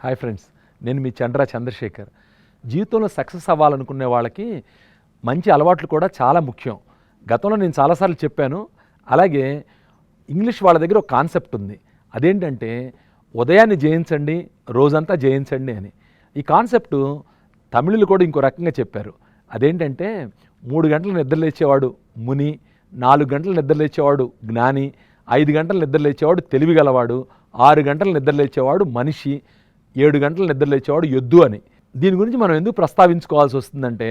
Hi friends, నేను మీ చంద్రశేఖర్. జీవితంలో success అవ్వాలనుకునే వాళ్ళకి మంచి అలవాట్లు కూడా చాలా ముఖ్యం. గతంలో నేను చాలాసార్లు చెప్పాను. అలాగే ఇంగ్లీష్ వాళ్ళ దగ్గర ఒక కాన్సెప్ట్ ఉంది. అదేంటంటే ఉదయాన్ని జయించండి, రోజంతా జయించండి అని. ఈ కాన్సెప్టు తమిళులు కూడా ఇంకో రకంగా చెప్పారు. అదేంటంటే 3 గంటలు నిద్రలేచేవాడు ముని, 4 గంటలు నిద్రలేచేవాడు జ్ఞాని, 5 గంటలు నిద్రలేచేవాడు తెలివిగలవాడు, 6 గంటలు నిద్రలేచేవాడు మనిషి, 7 గంటలు నిద్రలేచేవాడు ఎద్దు అని. దీని గురించి మనం ఎందుకు ప్రస్తావించుకోవాల్సి వస్తుందంటే,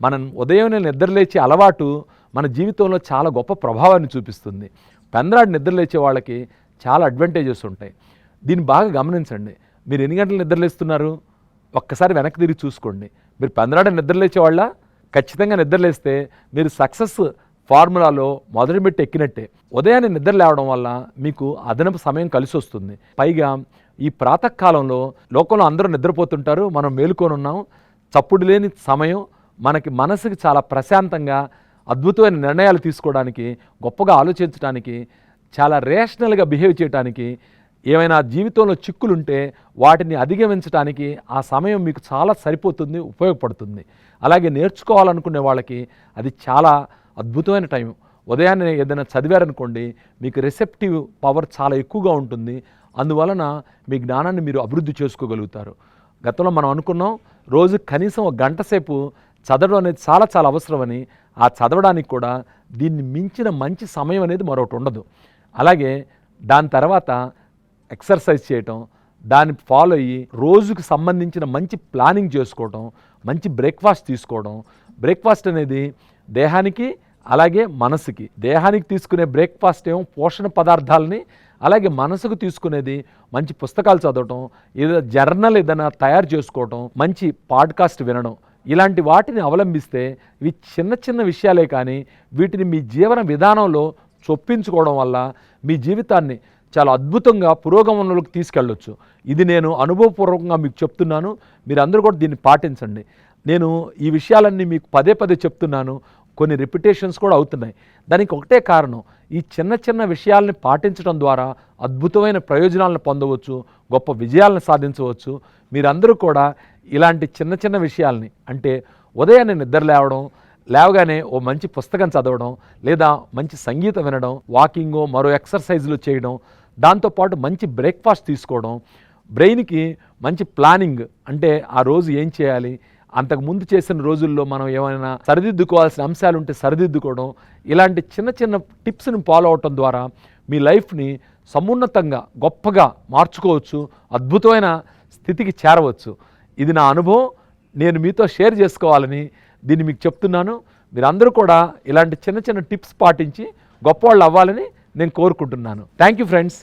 మనం ఉదయం నిద్రలేచే అలవాటు మన జీవితంలో చాలా గొప్ప ప్రభావాన్ని చూపిస్తుంది. పెందరాడు నిద్రలేచే వాళ్ళకి చాలా అడ్వాంటేజెస్ ఉంటాయి. దీన్ని బాగా గమనించండి. మీరు ఎన్ని గంటలు నిద్రలేస్తున్నారు? ఒక్కసారి వెనక్కి తిరిగి చూసుకోండి. మీరు పెందరాడు నిద్రలేచే వాళ్ళ ఖచ్చితంగా నిద్రలేస్తే మీరు సక్సెస్ ఫార్ములాలో మొదటి మెట్టు ఎక్కినట్టే. ఉదయాన్నే నిద్ర లేవడం వల్ల మీకు అదనపు సమయం కలిసి వస్తుంది. పైగా ఈ ప్రాతకాలంలో లోకంలో అందరూ నిద్రపోతుంటారు, మనం మేలుకొని ఉన్నాం. చప్పుడు లేని సమయం, మనకి మనసుకి చాలా ప్రశాంతంగా అద్భుతమైన నిర్ణయాలు తీసుకోవడానికి, గొప్పగా ఆలోచించడానికి, చాలా రేషనల్గా బిహేవ్ చేయడానికి, ఏమైనా జీవితంలో చిక్కులుంటే వాటిని అధిగమించడానికి ఆ సమయం మీకు చాలా సరిపోతుంది, ఉపయోగపడుతుంది. అలాగే నేర్చుకోవాలనుకునే వాళ్ళకి అది చాలా అద్భుతమైన టైం. ఉదయాన్నే ఏదైనా చదివారనుకోండి, మీకు రిసెప్టివ్ పవర్ చాలా ఎక్కువగా ఉంటుంది. అందువలన మీ జ్ఞానాన్ని మీరు అభివృద్ధి చేసుకోగలుగుతారు. గతంలో మనం అనుకున్నాం, రోజు కనీసం 1 గంట సేపు చదవడం అనేది చాలా చాలా అవసరమని. ఆ చదవడానికి కూడా దీన్ని మించిన మంచి సమయం అనేది మరొకటి ఉండదు. అలాగే దాని తర్వాత ఎక్సర్సైజ్ చేయటం, దాన్ని ఫాలో అయ్యి రోజుకు సంబంధించిన మంచి ప్లానింగ్ చేసుకోవటం, మంచి బ్రేక్ఫాస్ట్ తీసుకోవడం. బ్రేక్ఫాస్ట్ అనేది దేహానికి అలాగే మనసుకి. దేహానికి తీసుకునే బ్రేక్ఫాస్ట్ ఏమో పోషణ పదార్థాలని, అలాగే మనసుకు తీసుకునేది మంచి పుస్తకాలు చదవటం, ఏదైనా జర్నల్ ఏదైనా తయారు చేసుకోవటం, మంచి పాడ్కాస్ట్ వినడం. ఇలాంటి వాటిని అవలంబిస్తే ఇవి చిన్న చిన్న విషయాలే, కానీ వీటిని మీ జీవన విధానంలో చొప్పించుకోవడం వల్ల మీ జీవితాన్ని చాలా అద్భుతంగా పురోగమనంలోకి తీసుకెళ్ళొచ్చు. ఇది నేను అనుభవపూర్వకంగా మీకు చెప్తున్నాను. మీరందరూ కూడా దీన్ని పాటించండి. నేను ఈ విషయాలన్నీ మీకు పదే పదే చెప్తున్నాను. కొన్ని రిపిటేషన్స్ కూడా అవుతున్నాయి. దానికి ఒకటే కారణం, ఈ చిన్న చిన్న విషయాల్ని పాటించడం ద్వారా అద్భుతమైన ప్రయోజనాలను పొందవచ్చు, గొప్ప విజయాలను సాధించవచ్చు. మీరందరూ కూడా ఇలాంటి చిన్న చిన్న విషయాల్ని, అంటే ఉదయాన్నే నిద్ర లేవగానే ఓ మంచి పుస్తకం చదవడం, లేదా మంచి సంగీతం వినడం, వాకింగో మరో ఎక్సర్సైజులు చేయడం, దాంతోపాటు మంచి బ్రేక్ఫాస్ట్ తీసుకోవడం, బ్రెయిన్కి మంచి ప్లానింగ్, అంటే ఆ రోజు ఏం చేయాలి, అంతకుముందు చేసిన రోజుల్లో మనం ఏమైనా సరిదిద్దుకోవాల్సిన అంశాలు ఉంటే సరిదిద్దుకోవడం, ఇలాంటి చిన్న చిన్న టిప్స్ని ఫాలో అవటం ద్వారా మీ లైఫ్ని సమున్నతంగా గొప్పగా మార్చుకోవచ్చు, అద్భుతమైన స్థితికి చేరవచ్చు. ఇది నా అనుభవం, నేను మీతో షేర్ చేసుకోవాలని దీన్ని మీకు చెప్తున్నాను. మీరందరూ కూడా ఇలాంటి చిన్న చిన్న టిప్స్ పాటించి గొప్పవాళ్ళు అవ్వాలని నేను కోరుకుంటున్నాను. Thank you friends.